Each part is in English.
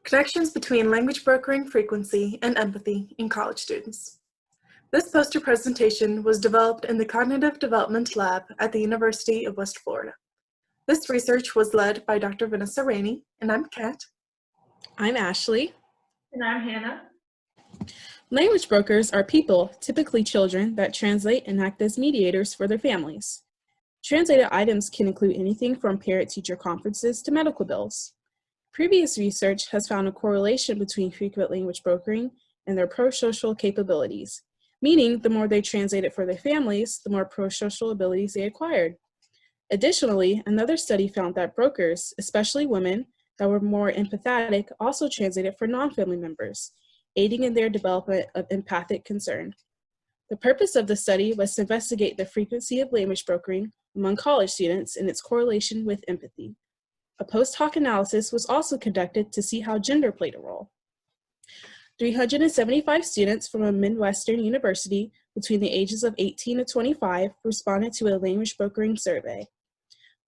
Connections between language brokering frequency and empathy in college students. This poster presentation was developed in the Cognitive Development Lab at the University of West Florida. This research was led by Dr. Vanessa Rainey, and I'm Kat. I'm Ashley. And I'm Hannah. Language brokers are people, typically children, that translate and act as mediators for their families. Translated items can include anything from parent-teacher conferences to medical bills. Previous research has found a correlation between frequent language brokering and their pro-social capabilities, meaning the more they translated for their families, the more pro-social abilities they acquired. Additionally, another study found that brokers, especially women that were more empathetic, also translated for non-family members, aiding in their development of empathic concern. The purpose of the study was to investigate the frequency of language brokering among college students and its correlation with empathy. A post-hoc analysis was also conducted to see how gender played a role. 375 students from a Midwestern university between the ages of 18 to 25 responded to a language brokering survey.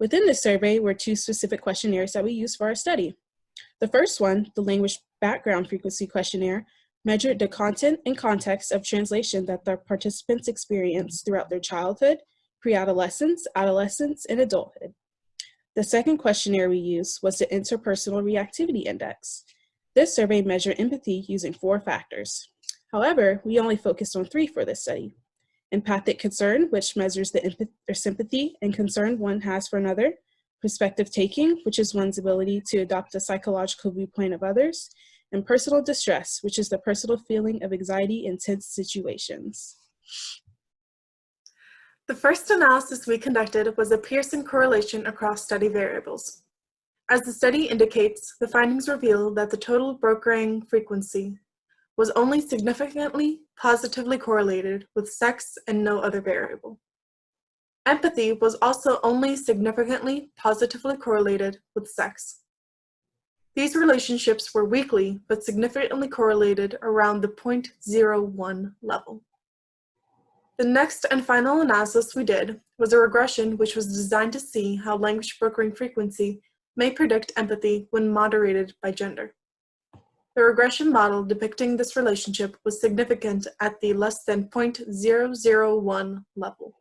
Within this survey were two specific questionnaires that we used for our study. The first one, the Language Background Frequency Questionnaire, measured the content and context of translation that the participants experienced throughout their childhood, pre-adolescence, adolescence, and adulthood. The second questionnaire we used was the Interpersonal Reactivity Index. This survey measured empathy using 4 factors. However, we only focused on 3 for this study. Empathic concern, which measures the sympathy and concern one has for another. Perspective taking, which is one's ability to adopt a psychological viewpoint of others. And personal distress, which is the personal feeling of anxiety in tense situations. The first analysis we conducted was a Pearson correlation across study variables. As the study indicates, the findings reveal that the total brokering frequency was only significantly positively correlated with sex and no other variable. Empathy was also only significantly positively correlated with sex. These relationships were weakly but significantly correlated around the 0.01 level. The next and final analysis we did was a regression which was designed to see how language brokering frequency may predict empathy when moderated by gender. The regression model depicting this relationship was significant at the less than 0.001 level.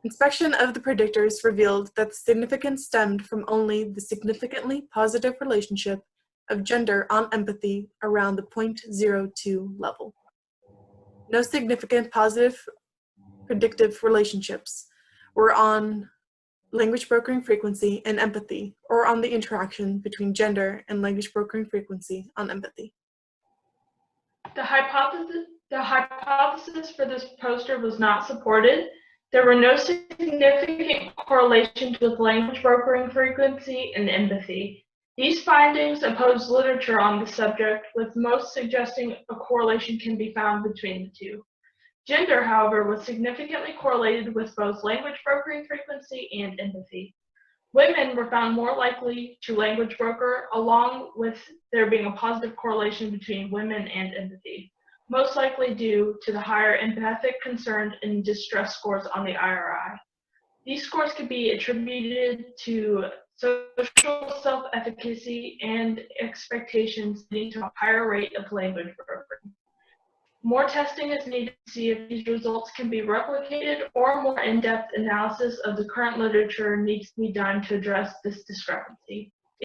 Inspection of the predictors revealed that the significance stemmed from only the significantly positive relationship of gender on empathy around the 0.02 level. No significant positive predictive relationships were on language brokering frequency and empathy, or on the interaction between gender and language brokering frequency on empathy. The hypothesis for this poster was not supported. There were no significant correlations with language brokering frequency and empathy. These findings oppose literature on the subject, with most suggesting a correlation can be found between the two. Gender, however, was significantly correlated with both language brokering frequency and empathy. Women were found more likely to language broker, along with there being a positive correlation between women and empathy, most likely due to the higher empathic concern and distress scores on the IRI. These scores could be attributed to social self-efficacy and expectations leading to a higher rate of language brokering. More testing is needed to see if these results can be replicated, or more in-depth analysis of the current literature needs to be done to address this discrepancy.